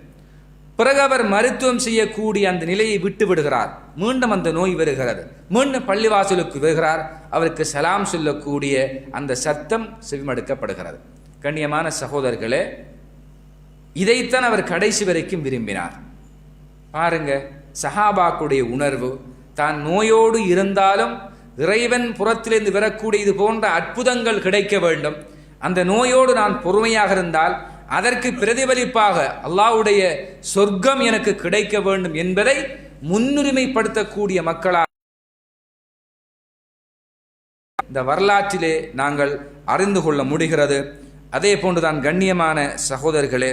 பிறகு அவர் மருத்துவம் செய்யக்கூடிய அந்த நிலையை விட்டு விடுகிறார். மீண்டும் அந்த நோய் வருகிறது, மீண்டும் பள்ளிவாசலுக்கு வருகிறார். அவருக்கு சலாம் சொல்லக்கூடிய அந்த சத்தம் செவிமடுக்கப்படுகிறது. கண்ணியமான சகோதரர்களே, இதைத்தான் அவர் கடைசி வரைக்கும் விரும்பினார். பாருங்க, சஹாபாக்குடைய உணர்வு, தான் நோயோடு இருந்தாலும் இறைவன் புறத்திலிருந்து வரக்கூடிய இது போன்ற அற்புதங்கள் கிடைக்க வேண்டும், அந்த நோயோடு நான் பொறுமையாக இருந்தால் அதற்கு பிரதிபலிப்பாக அல்லாஹ்வுடைய சொர்க்கம் எனக்கு கிடைக்க வேண்டும் என்பதை முன்னுரிமைப்படுத்தக்கூடிய மக்களாக இந்த வரலாற்றிலே நாங்கள் அறிந்து கொள்ள முடிகிறது. அதே போன்றுதான் கண்ணியமான சகோதரர்களே,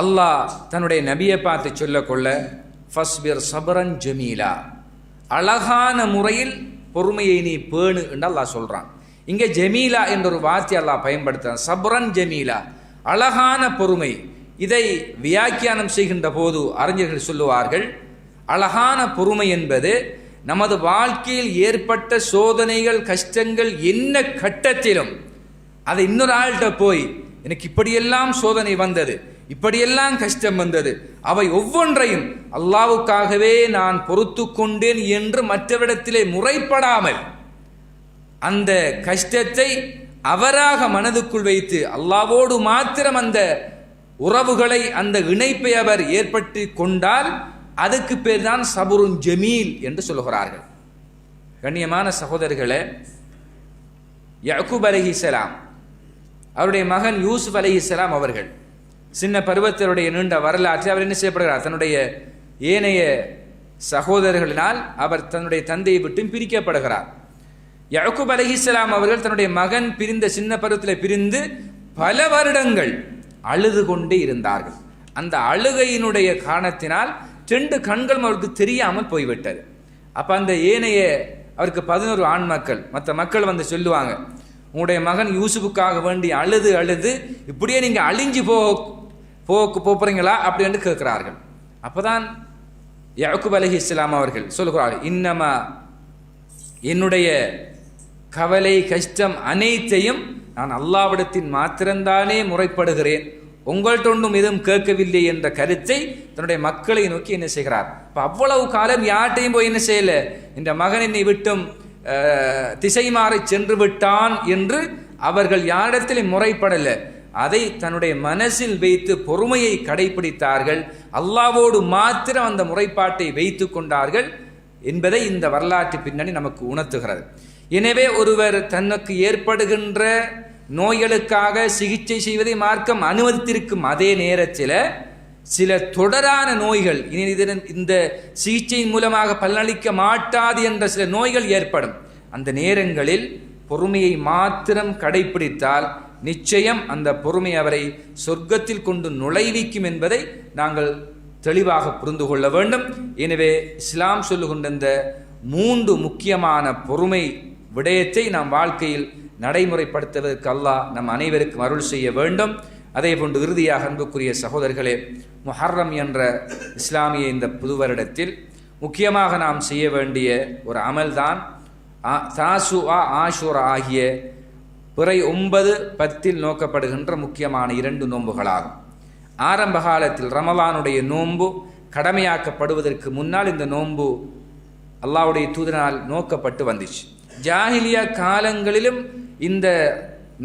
அல்லாஹ் தன்னுடைய நபியை பார்த்து சொல்லக்கொள்ள ஃபஸ்பிர் சபரன் ஜமீலா, அழகான முறையில் பொறுமையை நீ பேணு என்று அல்லாஹ் சொல்றான். இங்கே ஜமீலா என்ற ஒரு வார்த்தை அல்லாஹ் பயன்படுத்துறான். சபரன் ஜமீலா, அழகான பொறுமை. இதை வியாக்கியானம் செய்கின்ற போது அறிஞர்கள் சொல்லுவார்கள், அழகான பொறுமை என்பது நமது வாழ்க்கையில் ஏற்பட்ட சோதனைகள் கஷ்டங்கள் என்ன கட்டத்திலும் அதை இன்னொரு ஆள்கிட்ட போய் எனக்கு இப்படியெல்லாம் சோதனை வந்தது, இப்படியெல்லாம் கஷ்டம் வந்தது, அவை ஒவ்வொன்றையும் அல்லாஹ்வுக்காகவே நான் பொறுத்து கொண்டேன் என்று மற்றவரிடத்திலே முறைப்படாமல் அந்த கஷ்டத்தை அவராக மனதுக்குள் வைத்து அல்லாஹ்வோடு மாத்திரம் அந்த உறவுகளை அந்த இணைப்பை அவர் ஏற்படுத்தி கொண்டால் அதுக்கு பேர் தான் சபுருன் ஜமீல் என்று சொல்கிறார்கள். கண்ணியமான சகோதரர்களே, யாக்கூப் அலைஹிஸ்ஸலாம் அவருடைய மகன் யூசுப் அலைஹிஸ்ஸலாம் அவர்கள் சின்ன பருவத்தினுடைய நீண்ட வரலாற்றை அவர் என்ன செய்யப்படுகிறார், தன்னுடைய ஏனைய சகோதரர்களினால் அவர் தன்னுடைய தந்தையை விட்டு பிரிக்கப்படுகிறார். யாக்கூப் அலைஹிஸ்ஸலாம் அவர்கள் தன்னுடைய மகன் பிரிந்த சின்ன பருவத்தில் பிரிந்து பல வருடங்கள் அழுது கொண்டே இருந்தார்கள். அந்த அழுகையினுடைய காரணத்தினால் 2 கண்கள் அவருக்கு தெரியாமல் போய்விட்டது. அப்ப அந்த ஏனைய அவருக்கு 11 ஆண் மக்கள், மற்ற மக்கள் வந்து சொல்லுவாங்க, உங்களுடைய மகன் யூசுஃபுக்காக வேண்டி அழுது அழுது இப்படியே நீங்க அழிஞ்சு போறீங்களா அப்படின்னு கேட்கிறார்கள். அப்பதான் யாக்கூப் அலைஹிஸ்ஸலாம் அவர்கள் சொல்லுகிறார்கள், இன்னமா என்னுடைய கவலை கஷ்டம் அனைத்தையும் நான் அல்லாஹ்விடத்தின் மாத்திரம்தானே முறைப்படுகிறேன், உங்கள்கிட்ட ஒன்றும் எதுவும் கேட்கவில்லை என்ற கருத்தை தன்னுடைய மக்களை நோக்கி என்ன செய்கிறார். இப்போ அவ்வளவு காலம் யார்ட்டையும் போய் என்ன செய்யல, இந்த மகன் என்னை விட்டும் திசை மாறி சென்று விட்டான் என்று அவர்கள் யாரிடத்திலும் முறைப்படல. அதை தன்னுடைய மனசில் வைத்து பொறுமையை கடைபிடித்தார்கள். அல்லாஹ்வோடு மாத்திரம் அந்த முறைப்பாட்டை வைத்து கொண்டார்கள் என்பதை இந்த வரலாற்று பின்னணி நமக்கு உணர்த்துகிறது. எனவே ஒருவர் தனக்கு ஏற்படுகின்ற நோய்களுக்காக சிகிச்சை செய்வதை மார்க்கம் அனுமதித்திருக்கும் அதே நேரத்தில் சில தொடரான நோய்கள், இந்த சிகிச்சையின் மூலமாக பலனளிக்க மாட்டாது என்ற சில நோய்கள் ஏற்படும். அந்த நேரங்களில் பொறுமையை மாத்திரம் கடைபிடித்தால் நிச்சயம் அந்த பொறுமை அவரை சொர்க்கத்தில் கொண்டு நுழைவிக்கும் என்பதை நாங்கள் தெளிவாக புரிந்து கொள்ள வேண்டும். எனவே இஸ்லாம் சொல்லுகின்ற இந்த 3 முக்கியமான பொறுமை விடயத்தை நாம் வாழ்க்கையில் நடைமுறைப்படுத்துவதற்கு அல்லாஹ் நம் அனைவருக்கும் அருள் செய்ய வேண்டும். அதே போன்று இறுதியாக அன்புக்குரிய சகோதரர்களே, முஹர்ரம் என்ற இஸ்லாமிய இந்த புது வருடத்தில் முக்கியமாக நாம் செய்ய வேண்டிய ஒரு அமல்தான் தாசுஆ ஆஷூரா ஆகிய பிறை 9, 10 நோக்கப்படுகின்ற முக்கியமான 2 நோன்புகளாகும். ஆரம்ப காலத்தில் ரமலானுடைய நோன்பு கடமையாக்கப்படுவதற்கு முன்னால் இந்த நோன்பு அல்லாஹ்வுடைய தூதனால் நோக்கப்பட்டு வந்துச்சு. ஜாஹிலியா காலங்களிலும் இந்த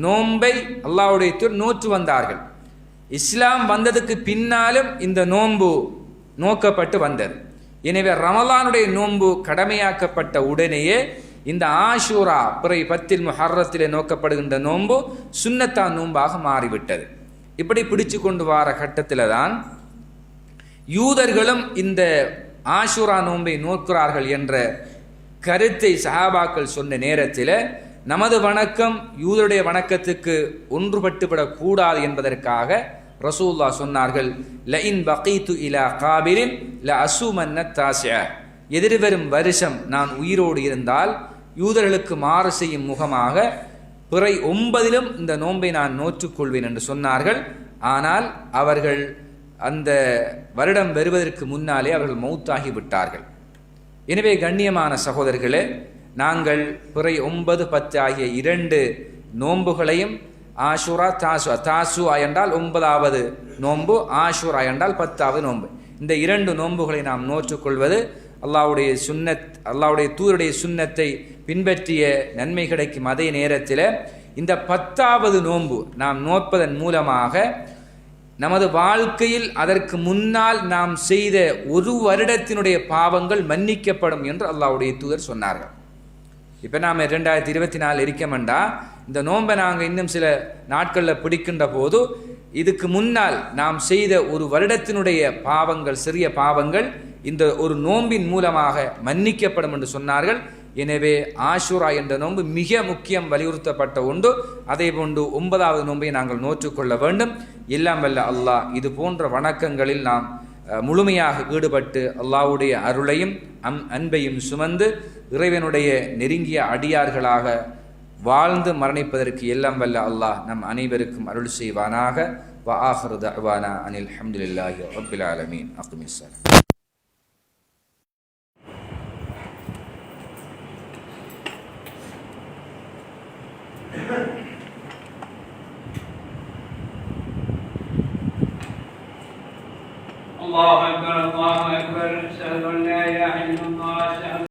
நோன்பை அல்லாஹ்வுடைய தூதர் நோற்று வந்தார்கள். இஸ்லாம் வந்ததுக்கு பின்னாலும் இந்த நோன்பு நோக்கப்பட்டு வந்தது. எனவே ரமலானுடைய நோன்பு கடமையாக்கப்பட்ட உடனேயே இந்த ஆஷூரா பிறை 10 முஹர்ரத்திலே நோக்கப்படுகின்ற நோன்பு சுன்னத்தான் நோன்பாக மாறிவிட்டது. இப்படி பிடிச்சு கொண்டு வர கட்டத்தில் தான் யூதர்களும் இந்த ஆஷூரா நோன்பை நோக்கிறார்கள் என்ற கருத்தை சஹாபாக்கள் சொன்ன நேரத்தில் நமது வணக்கம் யூதருடைய வணக்கத்துக்கு ஒன்றுபட்டுவிடக் கூடாது என்பதற்காக ரசூலுல்லாஹ் சொன்னார்கள், லஇன் பகீது இலா காபிலின் லஅஸூமன்ன தாஸிஅ, எதிர்வரும் வருஷம் நான் உயிரோடு இருந்தால் யூதர்களுக்கு மாறு செய்யும் முகமாக பிறை 9 இந்த நோன்பை நான் நோற்றுக்கொள்வேன் என்று சொன்னார்கள். ஆனால் அவர்கள் அந்த வருடம் வருவதற்கு முன்னாலே அவர்கள் மௌத்தாகி விட்டார்கள். எனவே கண்ணியமான சகோதரர்களே, நாங்கள் பிறை 9, 10 ஆகிய 2 நோன்புகளையும் ஆஷூரா தாசுஆ என்றால் 9வது நோன்பு, ஆஷூரா என்றால் 10வது நோன்பு, இந்த 2 நோன்புகளை நாம் நோற்றுக்கொள்வது அல்லாஹ்வுடைய சுன்னத், அல்லாஹ்வுடைய தூதருடைய சுன்னத்தை பின்பற்றிய நன்மை கிடைக்கும். அதே நேரத்தில் இந்த 10வது நோன்பு நாம் நோற்பதன் மூலமாக நமது வாழ்க்கையில் அதற்கு முன்னால் நாம் செய்த ஒரு வருடத்தினுடைய பாவங்கள் மன்னிக்கப்படும் என்று அல்லாஹ்வுடைய தூதர் சொன்னார்கள். இப்போ நாம் 2024 இருக்கமெண்டா இந்த நோன்பை நாங்கள் இன்னும் சில நாட்களில் பிடிக்கின்ற போது இதுக்கு முன்னால் நாம் செய்த ஒரு வருடத்தினுடைய பாவங்கள், சிறிய பாவங்கள் இந்த ஒரு நோம்பின் மூலமாக மன்னிக்கப்படும் என்று சொன்னார்கள். எனவே ஆஷூரா என்ற நோன்பு மிக முக்கியம், வலியுறுத்தப்பட்ட ஒன்று. அதே போன்று 9வது நோன்பை நாங்கள் நோற்றுக்கொள்ள வேண்டும். எல்லாம் வல்ல அல்லாஹ் இது போன்ற வணக்கங்களில் நாம் முழுமையாக ஈடுபட்டு அல்லாஹ்வுடைய அருளையும் அன்பையும் சுமந்து இறைவனுடைய நெருங்கிய அடியார்களாக வாழ்ந்து மரணிப்பதற்கு எல்லாம் வல்ல அல்லாஹ் நம் அனைவருக்கும் அருள் செய்வானாக. வ ஆஹிரு தஅவானா அனில் ஹம்துலில்லாஹி ரப்பில் ஆலமீன். அக்மிஸ்ஸலாம். الله أكبر الله أكبر أشهد أن لا إله إلا الله.